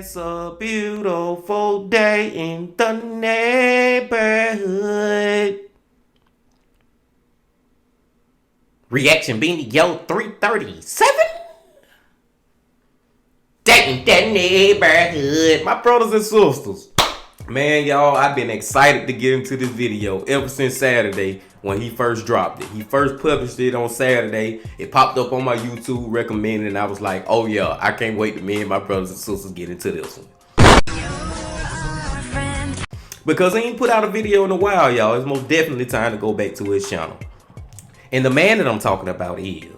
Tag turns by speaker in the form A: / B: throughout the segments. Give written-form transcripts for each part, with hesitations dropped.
A: It's a beautiful day in the neighborhood. Reaction Video 337. Day in the neighborhood. My brothers and sisters. Man, y'all, I've been excited to get into this video ever since Saturday when he first dropped it. He first published it on Saturday. It popped up on my YouTube recommended, and I was like, oh yeah, I can't wait to me and my brothers and sisters get into this one. Because he ain't put out a video in a while, y'all. It's most definitely time to go back to his channel. And the man that I'm talking about is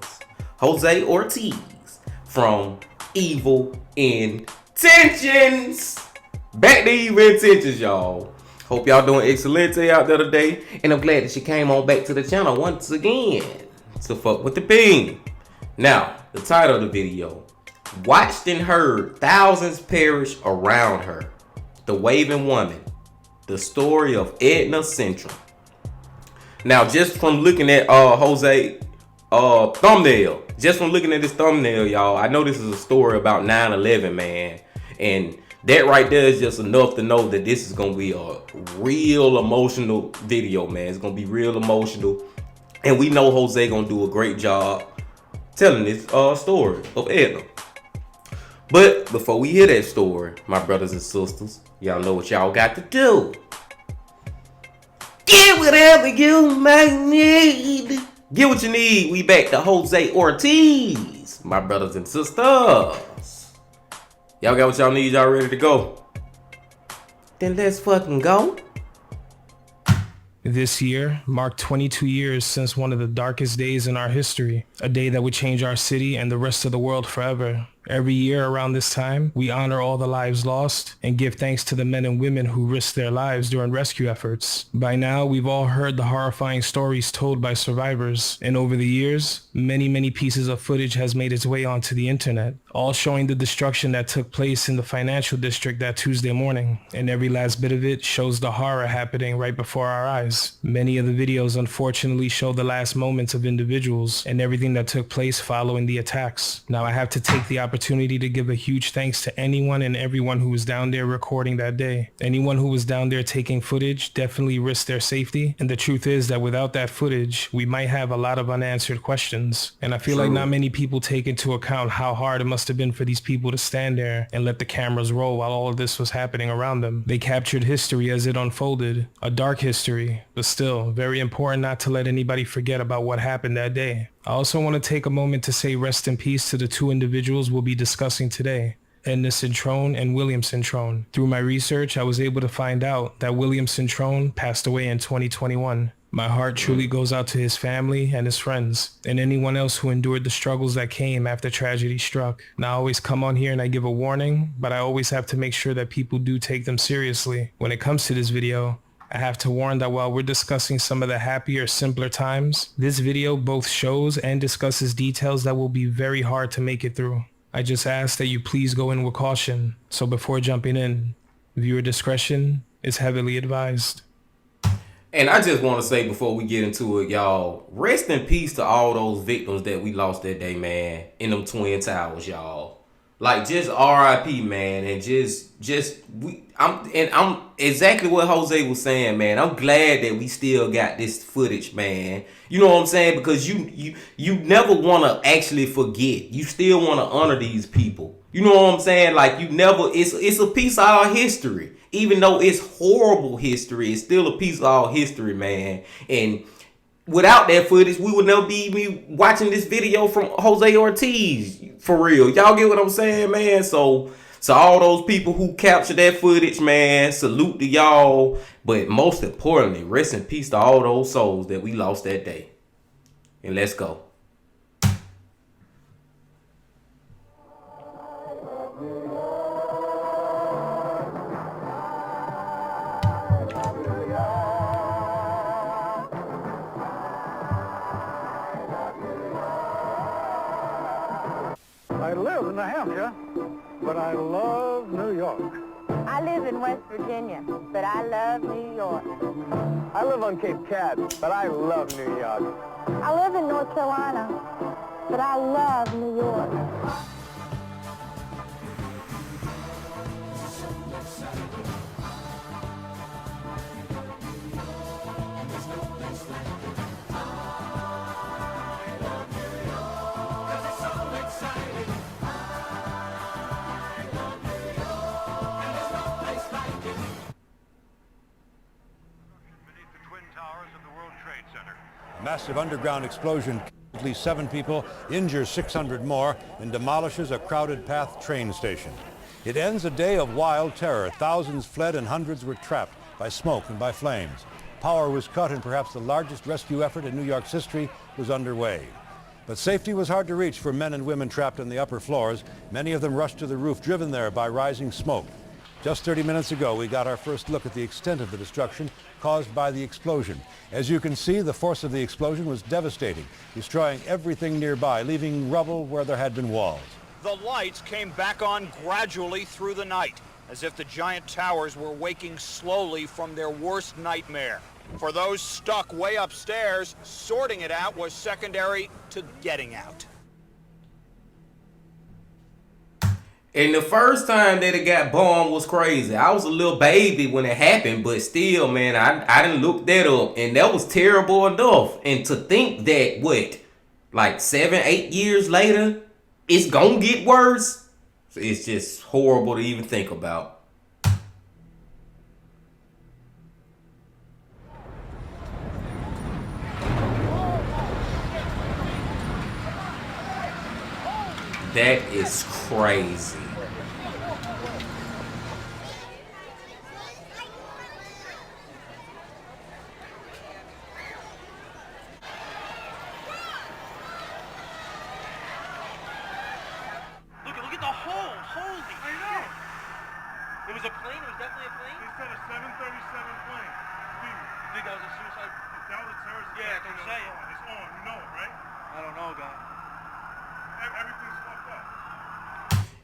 A: Jose Ortiz from Evil Intentions. Back to Evil Intentions, y'all. Hope y'all doing excellent out there today. And I'm glad that you came on back to the channel once again to fuck with the ping. Now, the title of the video, watched and heard thousands perish around her. The Waving Woman. The story of Edna Centrum. Now, just from looking at Jose thumbnail, just from looking at this thumbnail, y'all, I know this is a story about 9/11, man. And that right there is just enough to know that this is gonna be a real emotional video, man. It's gonna be real emotional, and we know Jose gonna do a great job telling this story of Edna. But before we hear that story, my brothers and sisters, y'all know what y'all got to do. Get whatever you might need. Get what you need. We back to Jose Ortiz, my brothers and sisters. Y'all got what y'all need? Y'all ready to go? Then let's fucking go.
B: This year marked 22 years since one of the darkest days in our history, a day that would change our city and the rest of the world forever. Every year around this time, we honor all the lives lost and give thanks to the men and women who risked their lives during rescue efforts. By now, we've all heard the horrifying stories told by survivors, and over the years, many pieces of footage has made its way onto the internet, all showing the destruction that took place in the financial district that Tuesday morning, and every last bit of it shows the horror happening right before our eyes. Many of the videos unfortunately show the last moments of individuals and everything that took place following the attacks. Now I have to take the opportunity to give a huge thanks to anyone and everyone who was down there recording that day. Anyone who was down there taking footage definitely risked their safety, and the truth is that without that footage, we might have a lot of unanswered questions. And I feel like not many people take into account how hard it must have been for these people to stand there and let the cameras roll while all of this was happening around them. They captured history as it unfolded, a dark history, but still very important not to let anybody forget about what happened that day. I also want to take a moment to say rest in peace to the two individuals we'll be discussing today, Edna Centrone and William Centrone. Through my research, I was able to find out that William Centrone passed away in 2021. My heart truly goes out to his family and his friends, and anyone else who endured the struggles that came after tragedy struck. Now I always come on here and I give a warning, but I always have to make sure that people do take them seriously. When it comes to this video, I have to warn that while we're discussing some of the happier, simpler times, this video both shows and discusses details that will be very hard to make it through. I just ask that you please go in with caution, so before jumping in, viewer discretion is heavily advised.
A: And I just want to say before we get into it, y'all, rest in peace to all those victims that we lost that day, man, in them Twin Towers, y'all. Like, just R.I.P., man, and I'm exactly what Jose was saying, man. I'm glad that we still got this footage, man. You know what I'm saying? Because you never want to actually forget. You still want to honor these people. You know what I'm saying? Like, you never, it's a piece of our history. Even though it's horrible history, it's still a piece of our history, man. And without that footage, we would never be watching this video from Jose Ortiz. For real. Y'all get what I'm saying, man? So all those people who captured that footage, man, salute to y'all. But most importantly, rest in peace to all those souls that we lost that day. And let's go.
C: live in New Hampshire, but I love New York.
D: I live in West Virginia, but I love New York.
C: I live on Cape Cod, but I love New York.
D: I live in North Carolina, but I love New York.
E: A massive underground explosion kills at least 7 people, injures 600 more, and demolishes a crowded path train station. It ends a day of wild terror. Thousands fled and hundreds were trapped by smoke and by flames. Power was cut and perhaps the largest rescue effort in New York's history was underway. But safety was hard to reach for men and women trapped on the upper floors. Many of them rushed to the roof, driven there by rising smoke. Just 30 minutes ago, we got our first look at the extent of the destruction caused by the explosion. As you can see, the force of the explosion was devastating, destroying everything nearby, leaving rubble where there had been walls.
F: The lights came back on gradually through the night, as if the giant towers were waking slowly from their worst nightmare. For those stuck way upstairs, sorting it out was secondary to getting out.
A: And the first time that it got bombed was crazy. I was a little baby when it happened, but still, man, I didn't look that up. And that was terrible enough. And to think that, like 7, 8 years later, it's gonna get worse. It's just horrible to even think about. That is crazy.
G: Look at the hole. Holy shit. It was a plane? It was definitely a plane?
H: They said a 737 plane. Steve,
G: You think that was a suicide?
H: that was a terrorist
G: Yeah,
H: attack.
G: don't say it.
H: It's on. You know it, right?
G: I don't know, guy.
H: Everything's fucked up.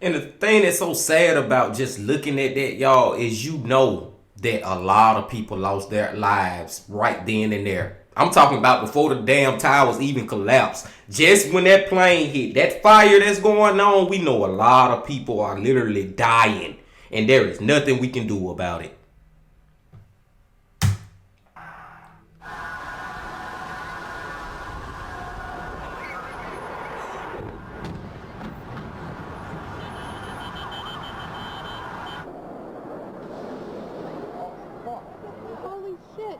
A: And the thing that's so sad about just looking at that, y'all, is you know that a lot of people lost their lives right then and there. I'm talking about before the damn towers even collapsed. Just when that plane hit, that fire that's going on, we know a lot of people are literally dying. And there is nothing we can do about it.
D: Holy shit.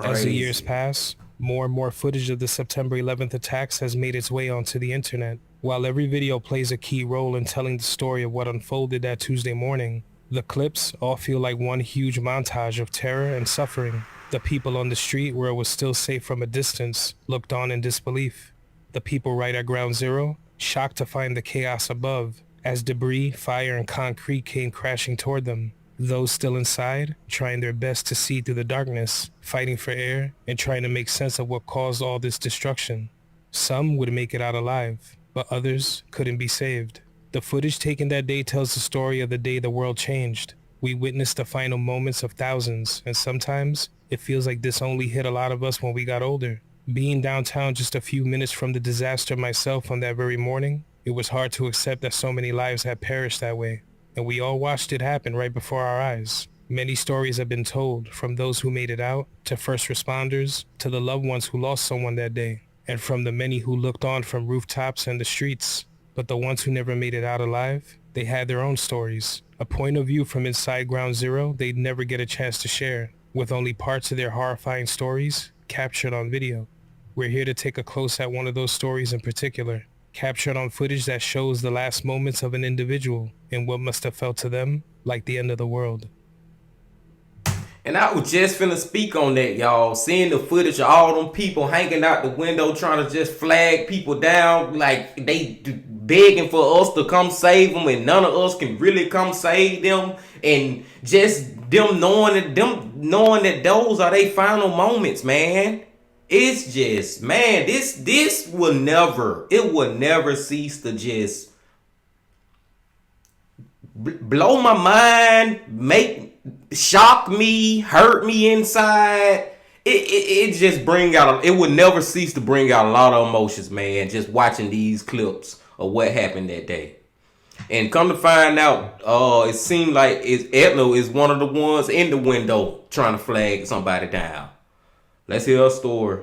B: As the years pass, more and more footage of the September 11th attacks has made its way onto the internet. While every video plays a key role in telling the story of what unfolded that Tuesday morning, the clips all feel like one huge montage of terror and suffering. The people on the street, where it was still safe from a distance, looked on in disbelief. The people right at Ground Zero, shocked to find the chaos above, as debris, fire, and concrete came crashing toward them. Those still inside, trying their best to see through the darkness, fighting for air, and trying to make sense of what caused all this destruction. Some would make it out alive, but others couldn't be saved. The footage taken that day tells the story of the day the world changed. We witnessed the final moments of thousands, and sometimes it feels like this only hit a lot of us when we got older. Being downtown just a few minutes from the disaster myself on that very morning, it was hard to accept that so many lives had perished that way. And we all watched it happen right before our eyes. Many stories have been told, from those who made it out, to first responders, to the loved ones who lost someone that day, and from the many who looked on from rooftops and the streets. But the ones who never made it out alive, they had their own stories, a point of view from inside Ground Zero they'd never get a chance to share. with only parts of their horrifying stories captured on video. We're here to take a close at one of those stories in particular, captured on footage that shows the last moments of an individual and what must have felt to them like the end of the world.
A: And I was just finna speak on that, y'all. Seeing the footage of all them people hanging out the window trying to just flag people down, like they begging for us to come save them, and none of us can really come save them. And just them knowing that those are their final moments, man. It's just, man, this will never cease to just blow my mind, shock me, hurt me inside. It just it would never cease to bring out a lot of emotions, man, just watching these clips of what happened that day. And come to find out, it seemed like Edna is one of the ones in the window trying to flag somebody down. Let's hear her story.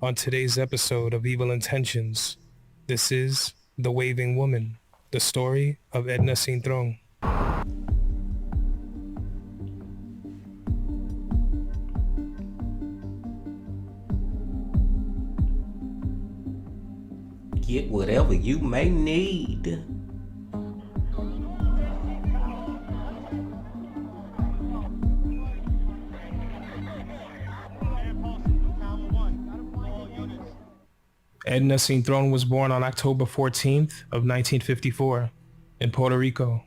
B: On today's episode of Evil Intentions, this is The Waving Woman, the story of Edna Cintrón.
A: Get whatever you may need.
B: Edna Cintrón was born on October 14th of 1954 in Puerto Rico.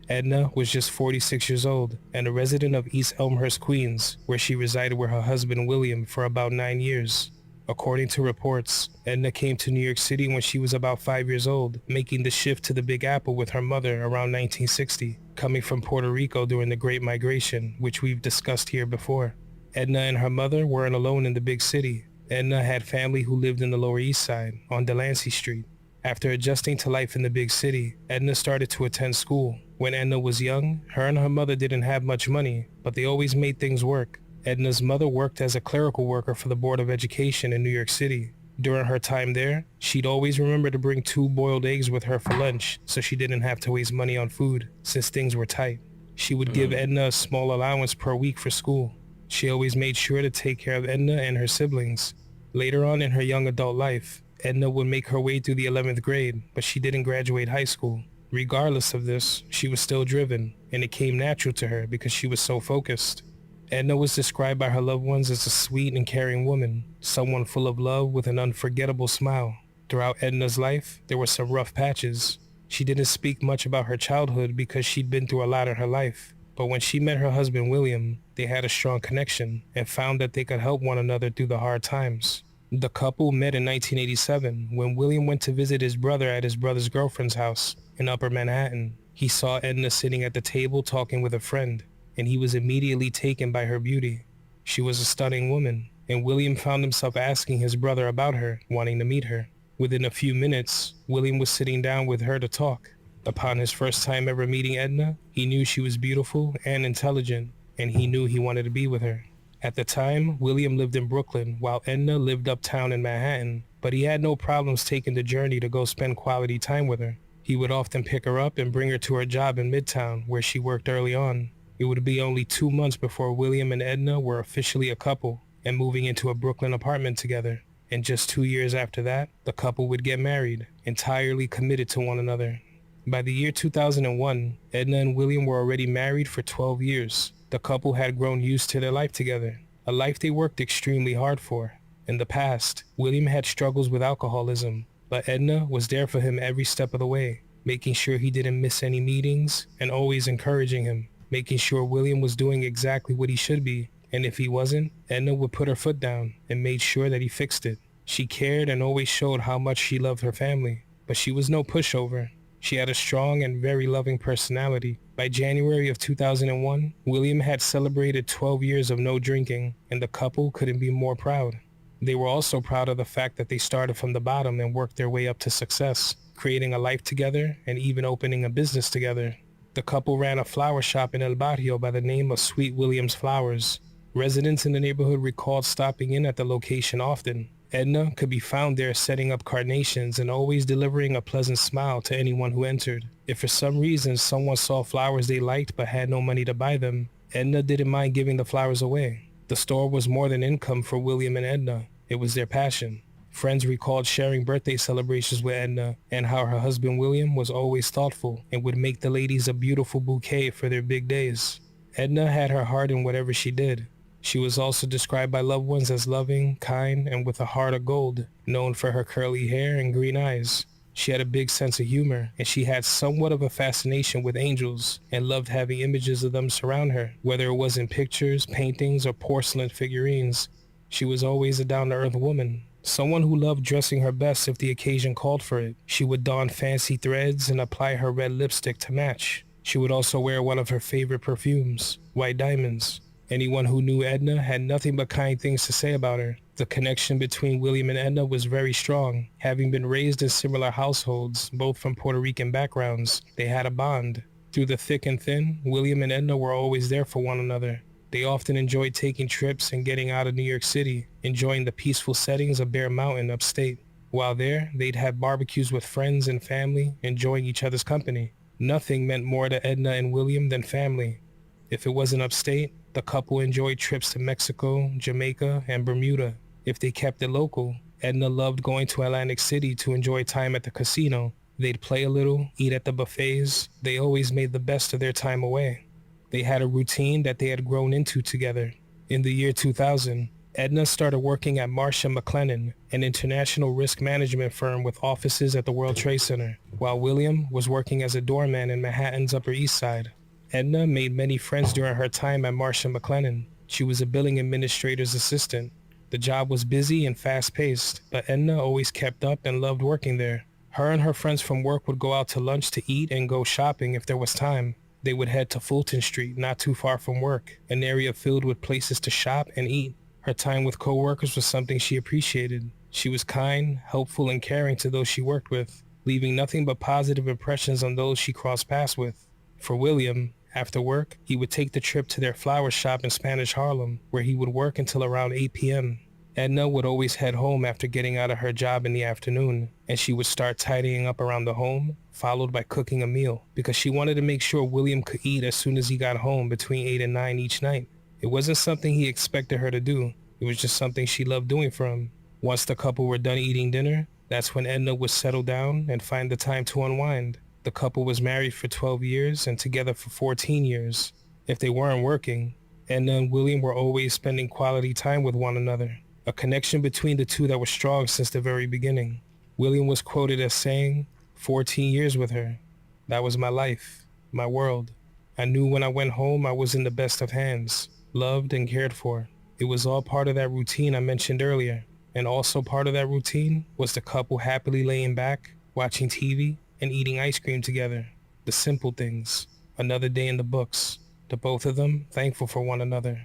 B: Edna was just 46 years old and a resident of East Elmhurst, Queens, where she resided with her husband William for about 9 years. According to reports, Edna came to New York City when she was about 5 years old, making the shift to the Big Apple with her mother around 1960, coming from Puerto Rico during the Great Migration, which we've discussed here before. Edna and her mother weren't alone in the big city. Edna had family who lived in the Lower East Side, on Delancey Street. After adjusting to life in the big city, Edna started to attend school. When Edna was young, her and her mother didn't have much money, but they always made things work. Edna's mother worked as a clerical worker for the Board of Education in New York City. During her time there, she'd always remember to bring 2 boiled eggs with her for lunch, so she didn't have to waste money on food, since things were tight. She would give Edna a small allowance per week for school. She always made sure to take care of Edna and her siblings. Later on in her young adult life, Edna would make her way through the 11th grade, but she didn't graduate high school. Regardless of this, she was still driven, and it came natural to her because she was so focused. Edna was described by her loved ones as a sweet and caring woman, someone full of love with an unforgettable smile. Throughout Edna's life, there were some rough patches. She didn't speak much about her childhood because she'd been through a lot in her life. But when she met her husband William, they had a strong connection and found that they could help one another through the hard times. The couple met in 1987 when William went to visit his brother at his brother's girlfriend's house in Upper Manhattan. He saw Edna sitting at the table talking with a friend, and he was immediately taken by her beauty. She was a stunning woman, and William found himself asking his brother about her, wanting to meet her. Within a few minutes, William was sitting down with her to talk. Upon his first time ever meeting Edna, he knew she was beautiful and intelligent, and he knew he wanted to be with her. At the time, William lived in Brooklyn, while Edna lived uptown in Manhattan, but he had no problems taking the journey to go spend quality time with her. He would often pick her up and bring her to her job in Midtown, where she worked early on. It would be only 2 months before William and Edna were officially a couple and moving into a Brooklyn apartment together. And just 2 years after that, the couple would get married, entirely committed to one another. By the year 2001, Edna and William were already married for 12 years. The couple had grown used to their life together, a life they worked extremely hard for. In the past, William had struggles with alcoholism, but Edna was there for him every step of the way, making sure he didn't miss any meetings and always encouraging him, making sure William was doing exactly what he should be, and if he wasn't, Edna would put her foot down and made sure that he fixed it. She cared and always showed how much she loved her family, but she was no pushover. She had a strong and very loving personality. By January of 2001, William had celebrated 12 years of no drinking, and the couple couldn't be more proud. They were also proud of the fact that they started from the bottom and worked their way up to success, creating a life together and even opening a business together. The couple ran a flower shop in El Barrio by the name of Sweet Williams Flowers. Residents in the neighborhood recalled stopping in at the location often, Edna could be found there setting up carnations and always delivering a pleasant smile to anyone who entered. If for some reason someone saw flowers they liked but had no money to buy them, Edna didn't mind giving the flowers away. The store was more than income for William and Edna. It was their passion. Friends recalled sharing birthday celebrations with Edna and how her husband William was always thoughtful and would make the ladies a beautiful bouquet for their big days. Edna had her heart in whatever she did. She was also described by loved ones as loving, kind, and with a heart of gold, known for her curly hair and green eyes. She had a big sense of humor, and she had somewhat of a fascination with angels and loved having images of them surround her, whether it was in pictures, paintings, or porcelain figurines. She was always a down-to-earth woman, someone who loved dressing her best if the occasion called for it. She would don fancy threads and apply her red lipstick to match. She would also wear one of her favorite perfumes, White Diamonds. Anyone who knew Edna had nothing but kind things to say about her. The connection between William and Edna was very strong. Having been raised in similar households, both from Puerto Rican backgrounds, they had a bond. Through the thick and thin, William and Edna were always there for one another. They often enjoyed taking trips and getting out of New York City, enjoying the peaceful settings of Bear Mountain upstate. While there, they'd have barbecues with friends and family, enjoying each other's company. Nothing meant more to Edna and William than family. If it wasn't upstate, the couple enjoyed trips to Mexico, Jamaica, and Bermuda. If they kept it local, Edna loved going to Atlantic City to enjoy time at the casino. They'd play a little, eat at the buffets. They always made the best of their time away. They had a routine that they had grown into together. In the year 2000, Edna started working at Marsh & McLennan, an international risk management firm with offices at the World Trade Center, while William was working as a doorman in Manhattan's Upper East Side. Edna made many friends during her time at Marsh & McLennan. She was a billing administrator's assistant. The job was busy and fast-paced, but Edna always kept up and loved working there. Her and her friends from work would go out to lunch to eat and go shopping if there was time. They would head to Fulton Street, not too far from work, an area filled with places to shop and eat. Her time with co-workers was something she appreciated. She was kind, helpful, and caring to those she worked with, leaving nothing but positive impressions on those she crossed paths with. For William, after work, he would take the trip to their flower shop in Spanish Harlem, where he would work until around 8 p.m. Edna would always head home after getting out of her job in the afternoon, and she would start tidying up around the home, followed by cooking a meal, because she wanted to make sure William could eat as soon as he got home between 8 and 9 each night. It wasn't something he expected her to do. It was just something she loved doing for him. Once the couple were done eating dinner, that's when Edna would settle down and find the time to unwind. The couple was married for 12 years and together for 14 years. If they weren't working, Edna and William were always spending quality time with one another, a connection between the two that was strong since the very beginning. William was quoted as saying, 14 years with her. That was my life, my world. I knew when I went home I was in the best of hands, loved and cared for. It was all part of that routine I mentioned earlier, and also part of that routine was the couple happily laying back, watching TV, and eating ice cream together. The simple things. Another day in the books. The both of them thankful for one another.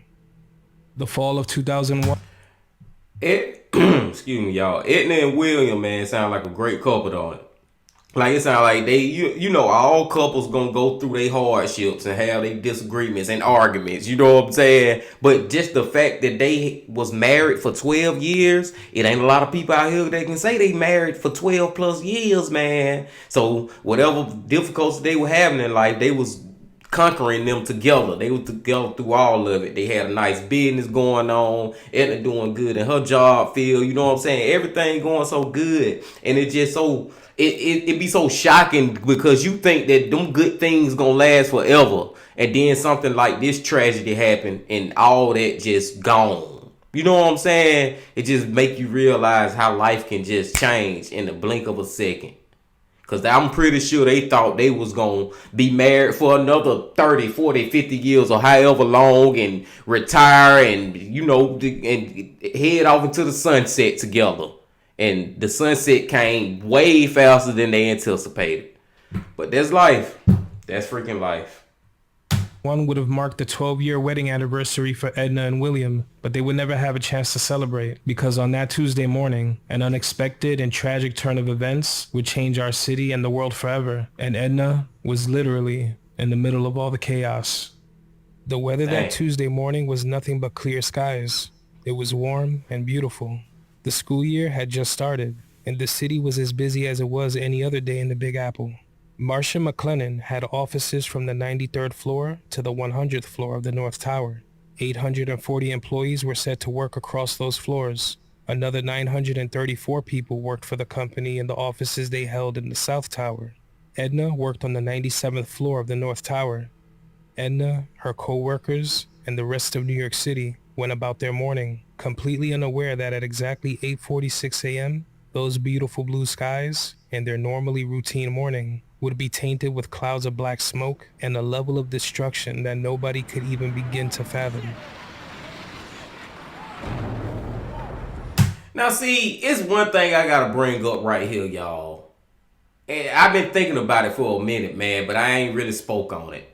B: The fall of 2001.
A: Excuse me, y'all. Edna and William, man, sound like a great couple, don't it? Like, it sound like they, you know, all couples gonna go through their hardships and have their disagreements and arguments, you know what I'm saying? But just the fact that they was married for 12 years, it ain't a lot of people out here that can say they married for 12 plus years, man. So whatever difficulties they were having in life, they was conquering them together. They were together through all of it. They had a nice business going on. Edna doing good in her job field, you know what I'm saying? Everything going so good. And it just so... It be so shocking because you think that them good things gonna last forever, and then something like this tragedy happened and all that just gone. You know what I'm saying? It just make you realize how life can just change in the blink of a second. Cause I'm pretty sure they thought they was gonna be married for another 30, 40, 50 years or however long and retire and, you know, and head off into the sunset together. And the sunset came way faster than they anticipated. But that's life. That's freaking life.
B: One would have marked the 12-year wedding anniversary for Edna and William, but they would never have a chance to celebrate because on that Tuesday morning, an unexpected and tragic turn of events would change our city and the world forever, and Edna was literally in the middle of all the chaos. The weather that Tuesday morning was nothing but clear skies. It was warm and beautiful. The school year had just started, and the city was as busy as it was any other day in the Big Apple. Marcia McLennan had offices from the 93rd floor to the 100th floor of the North Tower. 840 employees were set to work across those floors. Another 934 people worked for the company in the offices they held in the South Tower. Edna worked on the 97th floor of the North Tower. Edna, her co-workers, and the rest of New York City went about their morning, completely unaware that at exactly 8:46 a.m., those beautiful blue skies and their normally routine morning would be tainted with clouds of black smoke and a level of destruction that nobody could even begin to fathom.
A: Now see, it's one thing I gotta bring up right here, y'all. And I've been thinking about it for a minute, man, but I ain't really spoke on it.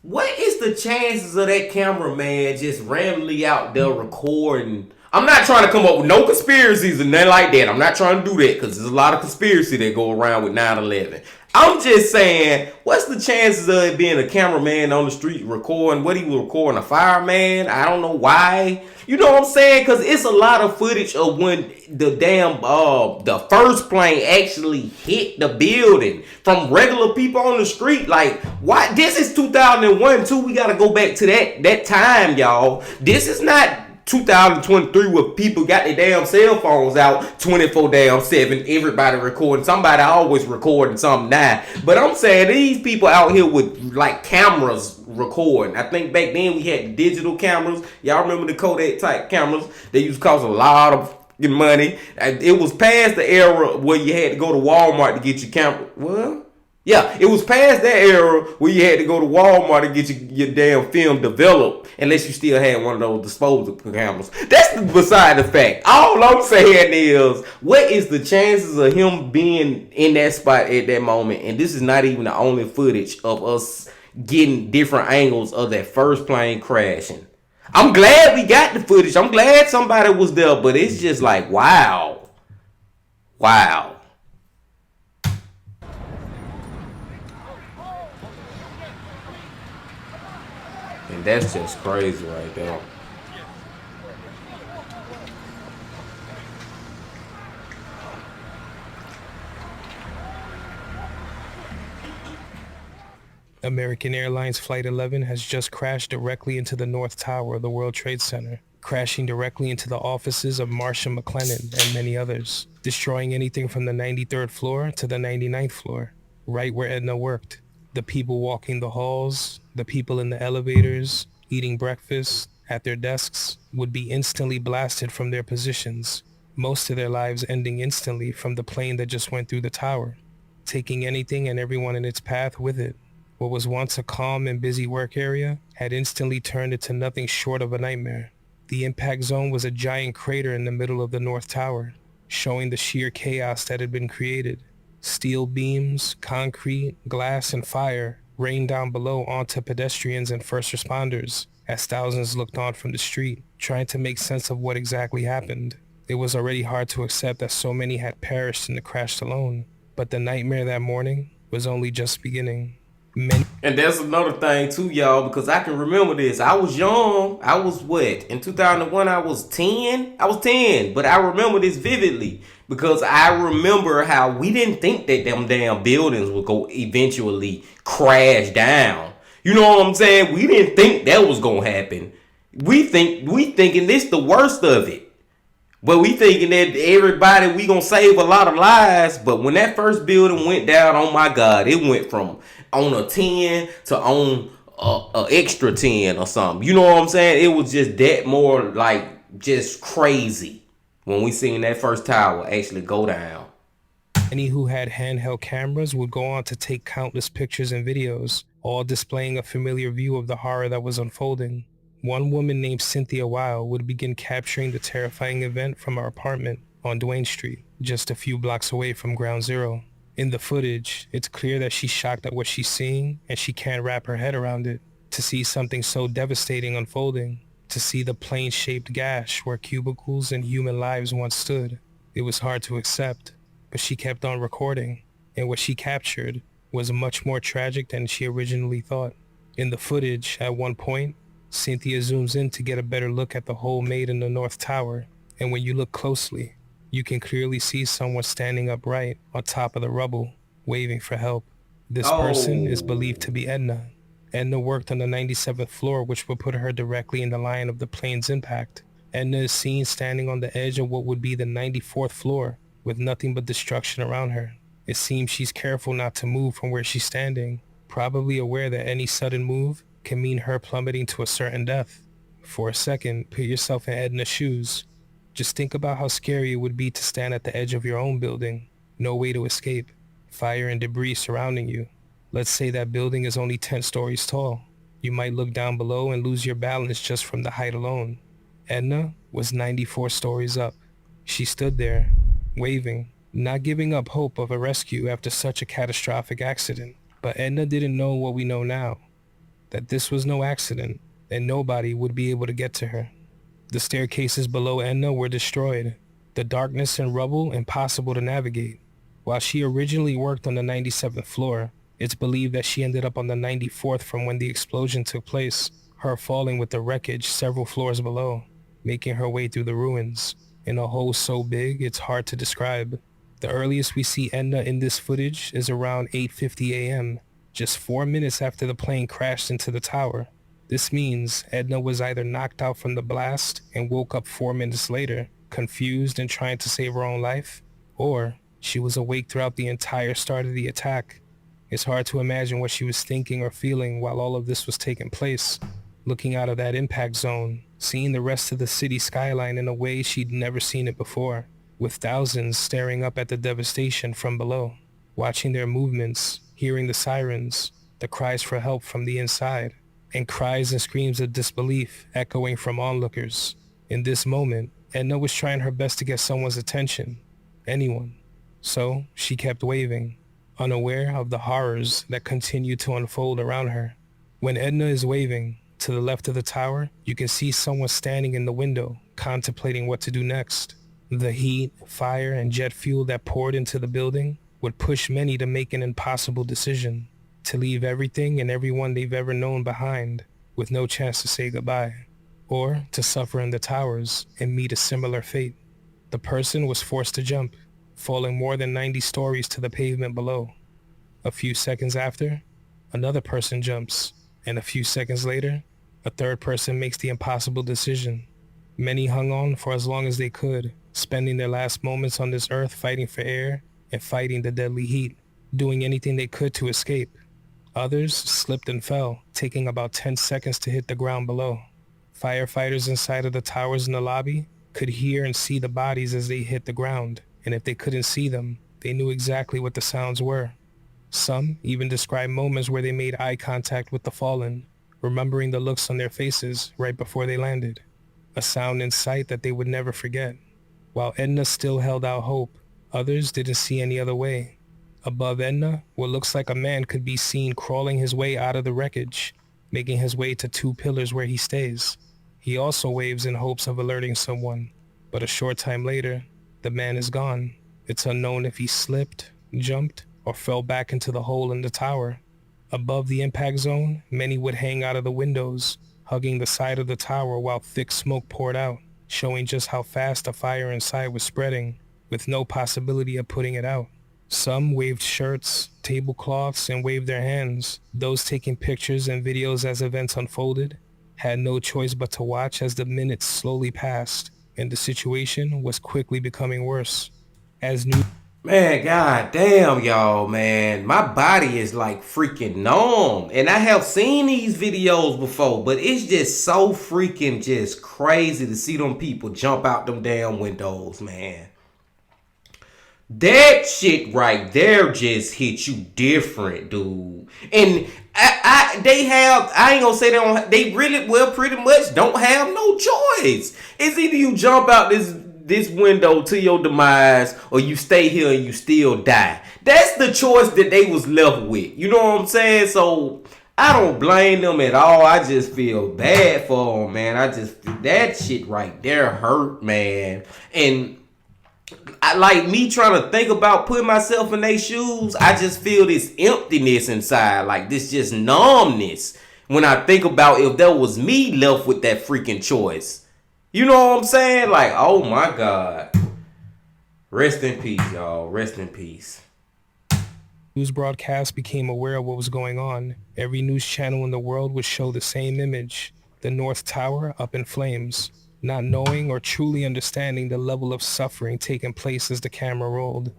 A: What is the chances of that cameraman just randomly out there recording? I'm not trying to come up with no conspiracies or nothing like that. I'm not trying to do that because there's a lot of conspiracy that go around with 9/11. I'm just saying, what's the chances of it being a cameraman on the street recording? What he was recording, a fireman? I don't know why. You know what I'm saying? Because it's a lot of footage of when the the first plane actually hit the building from regular people on the street. Like, why? This is 2001 too. We got to go back to that time, y'all. This is not 2023 where people got their damn cell phones out 24/7, everybody recording. Somebody always recording something now. But I'm saying these people out here with like cameras recording. I think back then we had digital cameras. Y'all remember the Kodak type cameras? They used to cost a lot of money. It was past the era where you had to go to Walmart to get your camera. Well, yeah, it was past that era where you had to go to Walmart to get your damn film developed, unless you still had one of those disposable cameras. That's beside the fact. All I'm saying is, what is the chances of him being in that spot at that moment? And this is not even the only footage of us getting different angles of that first plane crashing. I'm glad we got the footage. I'm glad somebody was there, but it's just like, wow. Wow. And that's just crazy right there.
B: American Airlines Flight 11 has just crashed directly into the North Tower of the World Trade Center, crashing directly into the offices of Marcia McLennan and many others, destroying anything from the 93rd floor to the 99th floor, right where Edna worked. The people walking the halls, the people in the elevators, eating breakfast at their desks would be instantly blasted from their positions, most of their lives ending instantly from the plane that just went through the tower, taking anything and everyone in its path with it. What was once a calm and busy work area had instantly turned into nothing short of a nightmare. The impact zone was a giant crater in the middle of the North Tower, showing the sheer chaos that had been created. Steel beams, concrete, glass, and fire rained down below onto pedestrians and first responders as thousands looked on from the street, trying to make sense of what exactly happened. It was already hard to accept that so many had perished in the crash alone, but the nightmare that morning was only just beginning.
A: And that's another thing too, y'all, because I can remember this. I was young. I was what? In 2001, I was 10. I was 10, but I remember this vividly because I remember how we didn't think that them damn buildings would go eventually crash down. You know what I'm saying? We didn't think that was gonna happen. We thinking this the worst of it. But we thinking that everybody, we gonna save a lot of lives. But when that first building went down, oh my God, it went from on a 10 to on a extra 10 or something. You know what I'm saying? It was just that more like just crazy when we seen that first tower actually go down.
B: Many who had handheld cameras would go on to take countless pictures and videos, all displaying a familiar view of the horror that was unfolding. One woman named Cynthia Weil would begin capturing the terrifying event from her apartment on Duane Street, just a few blocks away from Ground Zero. In the footage, it's clear that she's shocked at what she's seeing and she can't wrap her head around it. To see something so devastating unfolding, to see the plane-shaped gash where cubicles and human lives once stood, it was hard to accept, but she kept on recording, and what she captured was much more tragic than she originally thought. In the footage, at one point, Cynthia zooms in to get a better look at the hole made in the North Tower, and when you look closely, You can clearly see someone standing upright on top of the rubble, waving for help. This person is believed to be Edna. Edna worked on the 97th floor, which would put her directly in the line of the plane's impact. Edna is seen standing on the edge of what would be the 94th floor, with nothing but destruction around her. It seems she's careful not to move from where she's standing, probably aware that any sudden move can mean her plummeting to a certain death. For a second, put yourself in Edna's shoes. Just think about how scary it would be to stand at the edge of your own building, no way to escape, fire and debris surrounding you. Let's say that building is only 10 stories tall. You might look down below and lose your balance just from the height alone. Edna was 94 stories up. She stood there, waving, not giving up hope of a rescue after such a catastrophic accident. But Edna didn't know what we know now, that this was no accident, and nobody would be able to get to her. The staircases below Edna were destroyed, the darkness and rubble impossible to navigate. While she originally worked on the 97th floor, it's believed that she ended up on the 94th from when the explosion took place, her falling with the wreckage several floors below, making her way through the ruins, in a hole so big it's hard to describe. The earliest we see Edna in this footage is around 8:50 a.m., just 4 minutes after the plane crashed into the tower. This means Edna was either knocked out from the blast and woke up 4 minutes later, confused and trying to save her own life, or she was awake throughout the entire start of the attack. It's hard to imagine what she was thinking or feeling while all of this was taking place, looking out of that impact zone, seeing the rest of the city skyline in a way she'd never seen it before, with thousands staring up at the devastation from below, watching their movements, hearing the sirens, the cries for help from the inside, and cries and screams of disbelief echoing from onlookers. In this moment, Edna was trying her best to get someone's attention, anyone. So she kept waving, unaware of the horrors that continued to unfold around her. When Edna is waving, to the left of the tower, you can see someone standing in the window, contemplating what to do next. The heat, fire, and jet fuel that poured into the building would push many to make an impossible decision, to leave everything and everyone they've ever known behind, with no chance to say goodbye, or to suffer in the towers and meet a similar fate. The person was forced to jump, falling more than 90 stories to the pavement below. A few seconds after, another person jumps, and a few seconds later, a third person makes the impossible decision. Many hung on for as long as they could, spending their last moments on this earth fighting for air and fighting the deadly heat, doing anything they could to escape. Others slipped and fell, taking about 10 seconds to hit the ground below. Firefighters inside of the towers in the lobby could hear and see the bodies as they hit the ground, and if they couldn't see them, they knew exactly what the sounds were. Some even described moments where they made eye contact with the fallen, remembering the looks on their faces right before they landed, a sound and sight that they would never forget. While Edna still held out hope, others didn't see any other way. Above Edna, what looks like a man could be seen crawling his way out of the wreckage, making his way to 2 pillars where he stays. He also waves in hopes of alerting someone, but a short time later, the man is gone. It's unknown if he slipped, jumped, or fell back into the hole in the tower. Above the impact zone, many would hang out of the windows, hugging the side of the tower while thick smoke poured out, showing just how fast the fire inside was spreading, with no possibility of putting it out. Some waved shirts, tablecloths, and waved their hands. Those taking pictures and videos as events unfolded had no choice but to watch as the minutes slowly passed, and the situation was quickly becoming worse. As new
A: Man, god damn, y'all, man. My body is like freaking numb. And I have seen these videos before, but it's just so freaking just crazy to see them people jump out them damn windows, man. That shit right there just hit you different, dude. And I ain't gonna say they really, well, pretty much don't have no choice. It's either you jump out this window to your demise, or you stay here and you still die. That's the choice that they was left with. You know what I'm saying? So I don't blame them at all. I just feel bad for them, man. That shit right there hurt, man. And I like me trying to think about putting myself in their shoes. I just feel this emptiness inside, like this just numbness when I think about if that was me left with that freaking choice. You know what I'm saying? Like, oh my God. Rest in peace, y'all. Rest in peace.
B: News broadcasts became aware of what was going on. Every news channel in the world would show the same image, the North Tower up in flames, not knowing or truly understanding the level of suffering taking place as the camera rolled.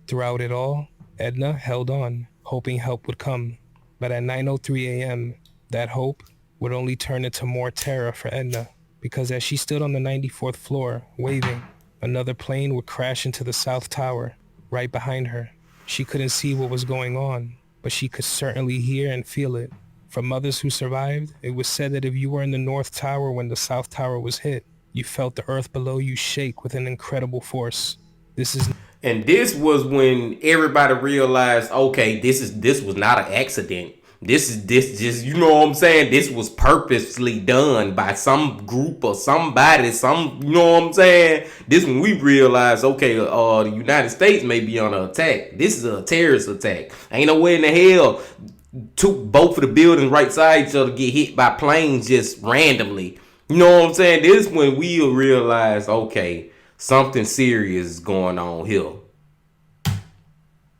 B: Throughout it all, Edna held on, hoping help would come. But at 9:03 a.m., that hope would only turn into more terror for Edna, because as she stood on the 94th floor, waving, another plane would crash into the South Tower, right behind her. She couldn't see what was going on, but she could certainly hear and feel it. From others who survived, it was said that if you were in the North Tower when the South Tower was hit, you felt the earth below you shake with an incredible force.
A: And this was when everybody realized, okay, this was not an accident. This just, you know what I'm saying? This was purposely done by some group or somebody, you know what I'm saying? This when we realized, okay, the United States may be under attack. This is a terrorist attack. Ain't no way in the hell both of the buildings right side each other get hit by planes just randomly. You know what I'm saying? This when we realize, okay, something serious is going on here.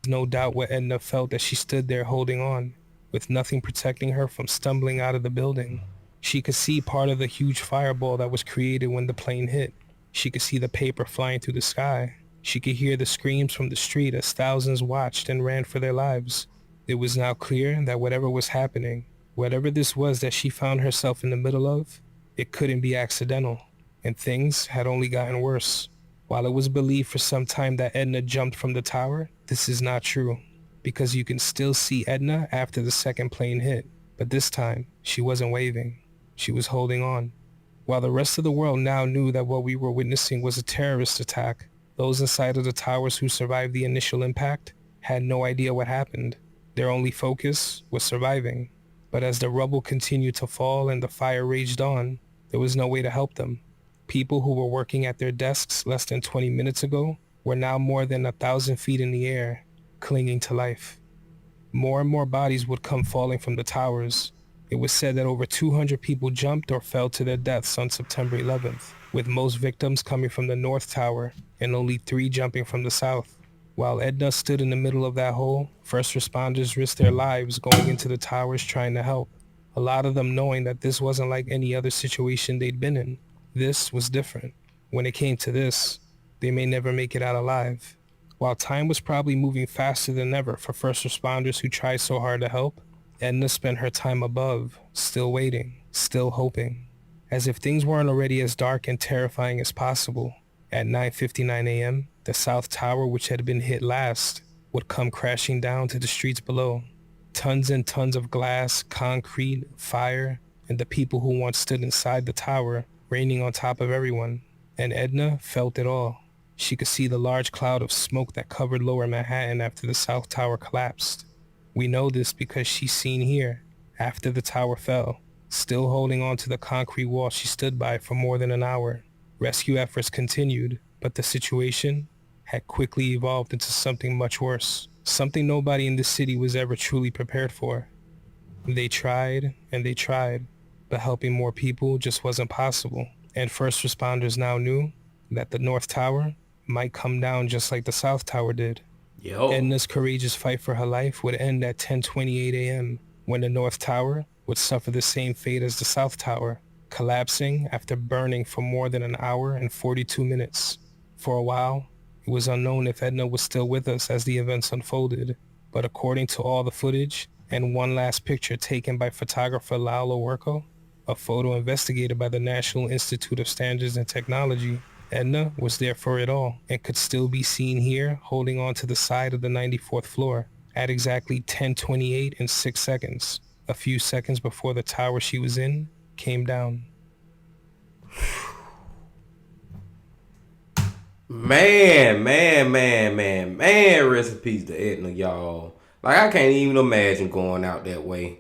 B: No doubt what Edna felt as she stood there holding on, with nothing protecting her from stumbling out of the building. She could see part of the huge fireball that was created when the plane hit. She could see the paper flying through the sky. She could hear the screams from the street as thousands watched and ran for their lives. It was now clear that whatever was happening, whatever this was that she found herself in the middle of, it couldn't be accidental, and things had only gotten worse. While it was believed for some time that Edna jumped from the tower, this is not true, because you can still see Edna after the second plane hit, but this time, she wasn't waving. She was holding on. While the rest of the world now knew that what we were witnessing was a terrorist attack, those inside of the towers who survived the initial impact had no idea what happened. Their only focus was surviving. But as the rubble continued to fall and the fire raged on, there was no way to help them. People who were working at their desks less than 20 minutes ago were now more than 1,000 feet in the air, clinging to life. More and more bodies would come falling from the towers. It was said that over 200 people jumped or fell to their deaths on September 11th, with most victims coming from the North Tower and only 3 jumping from the South. While Edna stood in the middle of that hole, first responders risked their lives going into the towers trying to help. A lot of them knowing that this wasn't like any other situation they'd been in. This was different. When it came to this, they may never make it out alive. While time was probably moving faster than ever for first responders who tried so hard to help, Edna spent her time above, still waiting, still hoping. As if things weren't already as dark and terrifying as possible, at 9:59 a.m., the South Tower, which had been hit last, would come crashing down to the streets below. Tons and tons of glass, concrete, fire, and the people who once stood inside the tower raining on top of everyone. And Edna felt it all. She could see the large cloud of smoke that covered lower Manhattan after the South Tower collapsed. We know this because she's seen here, after the tower fell, still holding on to the concrete wall she stood by for more than an hour. Rescue efforts continued, but the situation had quickly evolved into something much worse, something nobody in the city was ever truly prepared for. They tried and they tried, but helping more people just wasn't possible. And first responders now knew that the North Tower might come down just like the South Tower did. Edna's courageous fight for her life would end at 10:28 a.m. when the North Tower would suffer the same fate as the South Tower, collapsing after burning for more than an hour and 42 minutes. For a while, it was unknown if Edna was still with us as the events unfolded, but according to all the footage and one last picture taken by photographer Lalo Worko, a photo investigated by the National Institute of Standards and Technology, Edna was there for it all and could still be seen here holding on to the side of the 94th floor at exactly 10:28 and 6 seconds, a few seconds before the tower she was in came down.
A: Man, rest in peace to Edna, y'all. Like, I can't even imagine going out that way.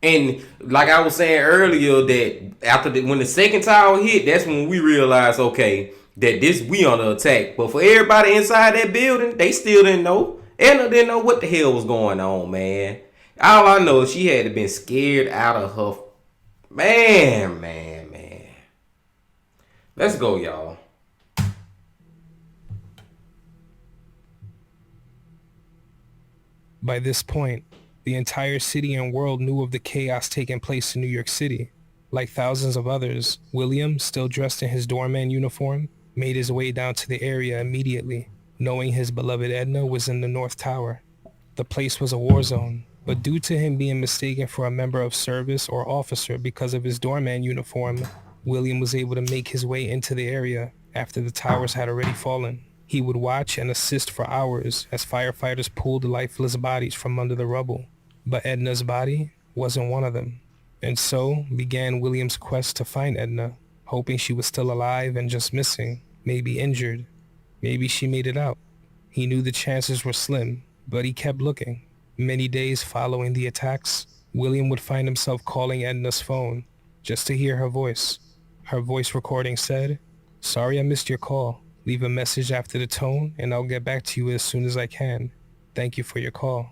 A: And like I was saying earlier, that after when the second tower hit, that's when we realized, okay, that we under attack. But for everybody inside that building, they still didn't know. Edna didn't know what the hell was going on, man. All I know is she had to been scared out of her. Man. Let's go, y'all.
B: By this point, the entire city and world knew of the chaos taking place in New York City. Like thousands of others, William, still dressed in his doorman uniform, made his way down to the area immediately, knowing his beloved Edna was in the North Tower. The place was a war zone, but due to him being mistaken for a member of service or officer because of his doorman uniform, William was able to make his way into the area after the towers had already fallen. He would watch and assist for hours as firefighters pulled the lifeless bodies from under the rubble. But Edna's body wasn't one of them. And so began William's quest to find Edna, hoping she was still alive and just missing, maybe injured. Maybe she made it out. He knew the chances were slim, but he kept looking. Many days following the attacks, William would find himself calling Edna's phone just to hear her voice. Her voice recording said, "Sorry I missed your call. Leave a message after the tone and I'll get back to you as soon as I can. Thank you for your call."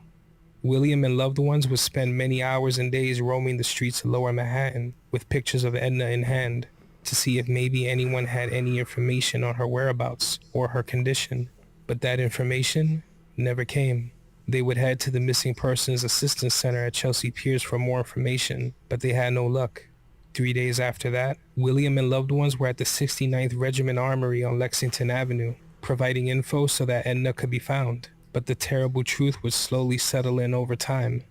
B: William and loved ones would spend many hours and days roaming the streets of Lower Manhattan with pictures of Edna in hand to see if maybe anyone had any information on her whereabouts or her condition. But that information never came. They would head to the Missing Persons Assistance Center at Chelsea Piers for more information, but they had no luck. 3 days after that, William and loved ones were at the 69th Regiment Armory on Lexington Avenue, providing info so that Edna could be found. But the terrible truth would slowly settle in over time.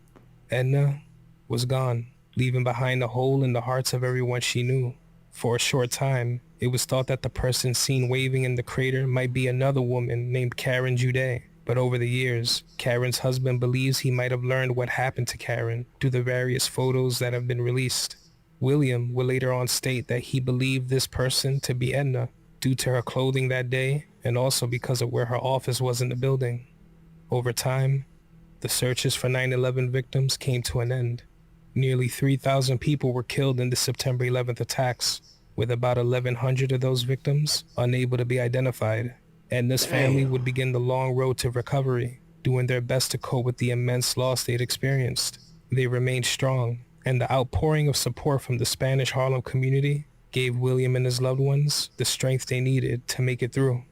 B: Edna was gone, leaving behind a hole in the hearts of everyone she knew. For a short time, it was thought that the person seen waving in the crater might be another woman named Karen Jude. But over the years, Karen's husband believes he might have learned what happened to Karen through the various photos that have been released. William would later on state that he believed this person to be Edna due to her clothing that day and also because of where her office was in the building. Over time, the searches for 9/11 victims came to an end. Nearly 3,000 people were killed in the September 11th attacks, with about 1,100 of those victims unable to be identified. Edna's family would begin the long road to recovery, doing their best to cope with the immense loss they'd experienced. They remained strong, and the outpouring of support from the Spanish Harlem community gave William and his loved ones the strength they needed to make it through.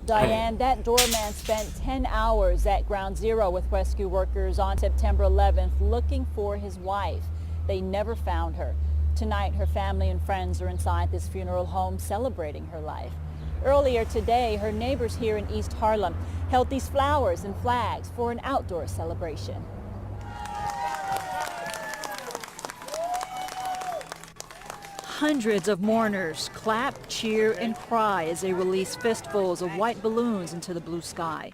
I: Diane, that doorman spent 10 hours at Ground Zero with rescue workers on September 11th looking for his wife. They never found her. Tonight, her family and friends are inside this funeral home celebrating her life. Earlier today, her neighbors here in East Harlem held these flowers and flags for an outdoor celebration. Hundreds of mourners clap, cheer, and cry as they release fistfuls of white balloons into the blue sky.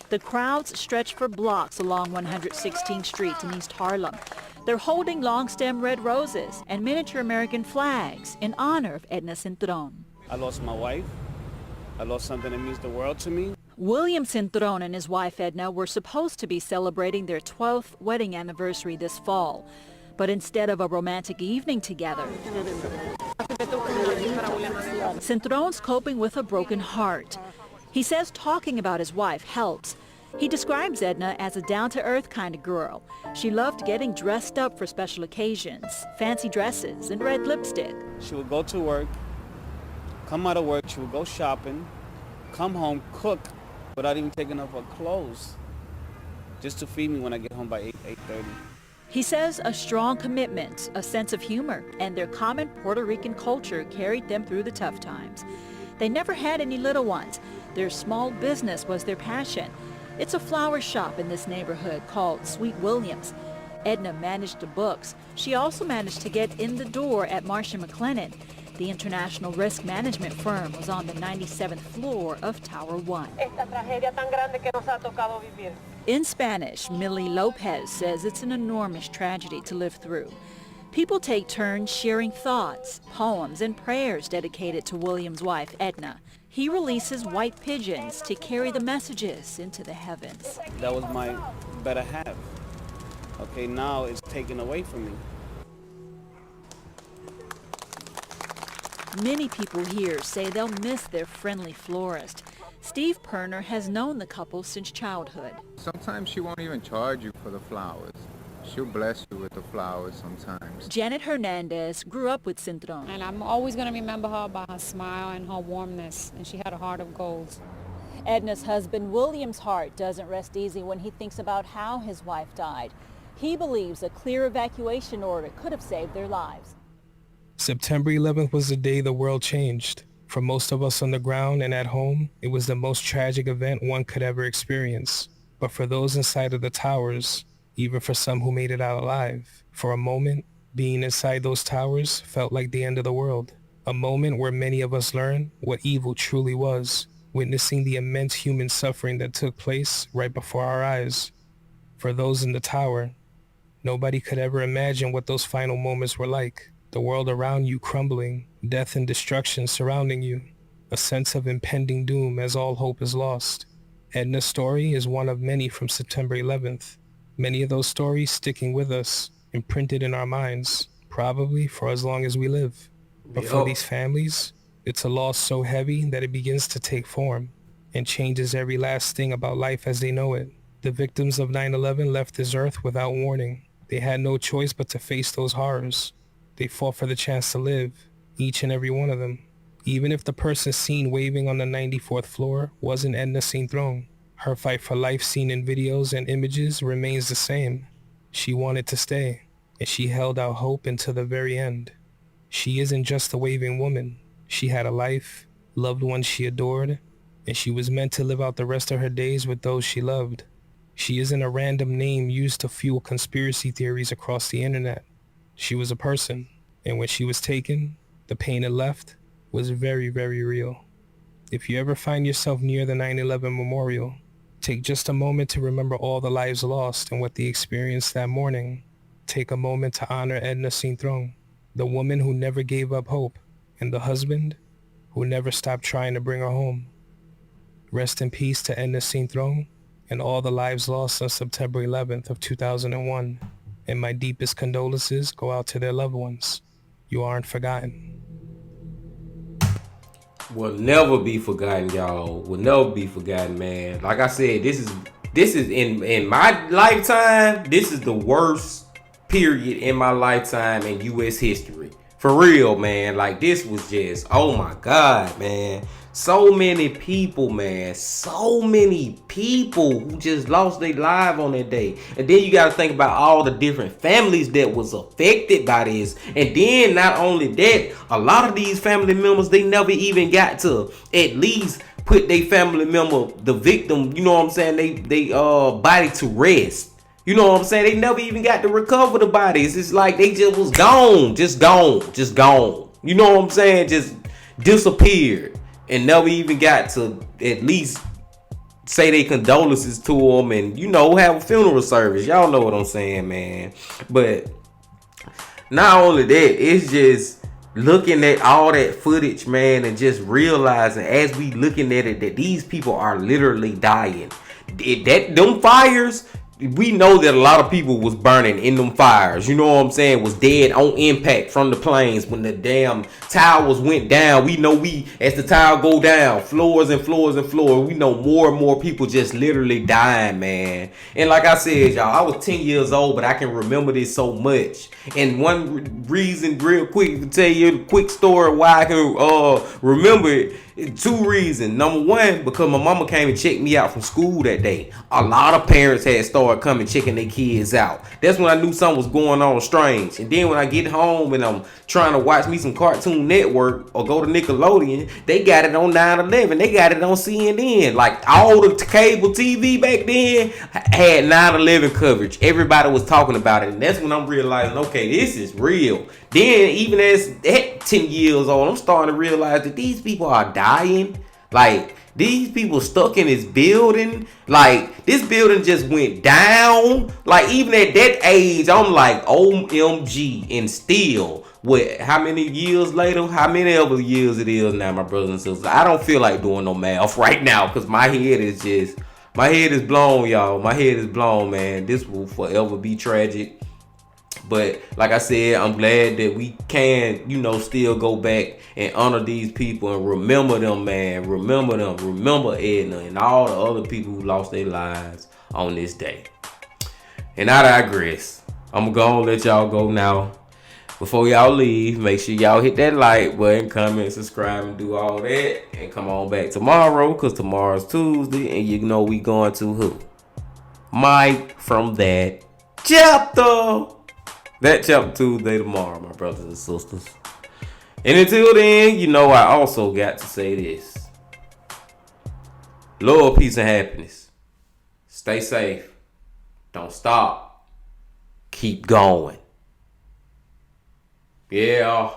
I: The crowds stretch for blocks along 116th Street in East Harlem. They're holding long-stem red roses and miniature American flags in honor of Edna Cinturon.
J: I lost my wife. I lost something that means the world to me.
I: William Cinturon and his wife Edna were supposed to be celebrating their 12th wedding anniversary this fall. But instead of a romantic evening together, Cinturon's coping with a broken heart. He says talking about his wife helps. He describes Edna as a down-to-earth kind of girl. She loved getting dressed up for special occasions, fancy dresses, and red lipstick.
J: She would go to work, come out of work, she would go shopping, come home, cook without even taking off her clothes, just to feed me when I get home by 8:30.
I: He says a strong commitment, a sense of humor, and their common Puerto Rican culture carried them through the tough times. They never had any little ones. Their small business was their passion. It's a flower shop in this neighborhood called Sweet Williams. Edna managed the books. She also managed to get in the door at Marsh & McLennan. The international risk management firm was on the 97th floor of Tower 1. In Spanish, Millie Lopez says it's an enormous tragedy to live through. People take turns sharing thoughts, poems, and prayers dedicated to William's wife, Edna. He releases white pigeons to carry the messages into the heavens.
J: That was my better half. Okay, now it's taken away from me.
I: Many people here say they'll miss their friendly florist. Steve Perner has known the couple since childhood.
K: Sometimes she won't even charge you for the flowers. She'll bless you with the flowers sometimes.
I: Janet Hernandez grew up with Cintron.
L: And I'm always going to remember her by her smile and her warmness, and she had a heart of gold.
I: Edna's husband William's heart doesn't rest easy when he thinks about how his wife died. He believes a clear evacuation order could have saved their lives.
B: September 11th was the day the world changed. For most of us on the ground and at home, it was the most tragic event one could ever experience. But for those inside of the towers, even for some who made it out alive, for a moment, being inside those towers felt like the end of the world. A moment where many of us learned what evil truly was, witnessing the immense human suffering that took place right before our eyes. For those in the tower, nobody could ever imagine what those final moments were like. The world around you crumbling, death and destruction surrounding you, a sense of impending doom as all hope is lost. Edna's story is one of many from September 11th. Many of those stories sticking with us, imprinted in our minds, probably for as long as we live. But for these families, it's a loss so heavy that it begins to take form and changes every last thing about life as they know it. The victims of 9/11 left this earth without warning. They had no choice but to face those horrors. They fought for the chance to live, each and every one of them. Even if the person seen waving on the 94th floor wasn't Edna Cintron, her fight for life seen in videos and images remains the same. She wanted to stay, and she held out hope until the very end. She isn't just a waving woman. She had a life, loved ones she adored, and she was meant to live out the rest of her days with those she loved. She isn't a random name used to fuel conspiracy theories across the internet. She was a person, and when she was taken, the pain it left was very, very real. If you ever find yourself near the 9/11 memorial, take just a moment to remember all the lives lost and what they experienced that morning. Take a moment to honor Edna Cintron, the woman who never gave up hope, and the husband who never stopped trying to bring her home. Rest in peace to Edna Cintron and all the lives lost on September 11th of 2001. And my deepest condolences go out to their loved ones. You aren't forgotten.
A: Will never be forgotten, y'all. Will never be forgotten, man. Like I said, this is in my lifetime, this is the worst period in my lifetime in U.S. history. For real, man. Like, this was just, oh my God, man. So many people, man. So many people who just lost their life on that day. And then you got to think about all the different families that was affected by this. And then not only that, a lot of these family members, they never even got to at least put their family member, the victim, you know what I'm saying, they body to rest. You know what I'm saying? They never even got to recover the bodies. It's like they just was gone. Just gone. You know what I'm saying? Just disappeared. And never even got to at least say their condolences to them and, you know, have a funeral service. Y'all know what I'm saying, man. But not only that, it's just looking at all that footage, man, and just realizing as we looking at it that these people are literally dying. Them fires, we know that a lot of people was burning in them fires. You know what I'm saying? Was dead on impact from the planes when the damn towers went down. We know as the tower go down, floors and floors and floors, we know more and more people just literally dying, man. And like I said, y'all, I was 10 years old, but I can remember this so much. And one reason, real quick, to tell you a quick story why I can remember it. Two reasons. Number one, because my mama came and checked me out from school that day. A lot of parents had started coming checking their kids out. That's when I knew something was going on strange. And then when I get home and I'm trying to watch me some Cartoon Network or go to Nickelodeon, they got it on 9/11. They got it on CNN. Like all the cable TV back then had 9/11 coverage. Everybody was talking about it. And that's when I'm realizing, okay, this is real. Then even as at 10 years old, I'm starting to realize that these people are dying. Like, these people stuck in this building. Like, this building just went down. Like, even at that age, I'm like, OMG. And still, what, how many years later? How many other years it is now, my brothers and sisters? I don't feel like doing no math right now because my head is blown, y'all. My head is blown, man. This will forever be tragic. But like I said, I'm glad that we can, you know, still go back and honor these people and remember them, man. Remember them. Remember Edna and all the other people who lost their lives on this day. And I digress. I'm gonna let y'all go now. Before y'all leave, make sure y'all hit that like button, comment, subscribe, and do all that. And come on back tomorrow, because tomorrow's Tuesday, and you know we going to who? Mike from that chapter. That chapter Tuesday tomorrow, my brothers and sisters. And until then, you know I also got to say this. Love, peace, and happiness. Stay safe. Don't stop. Keep going. Yeah.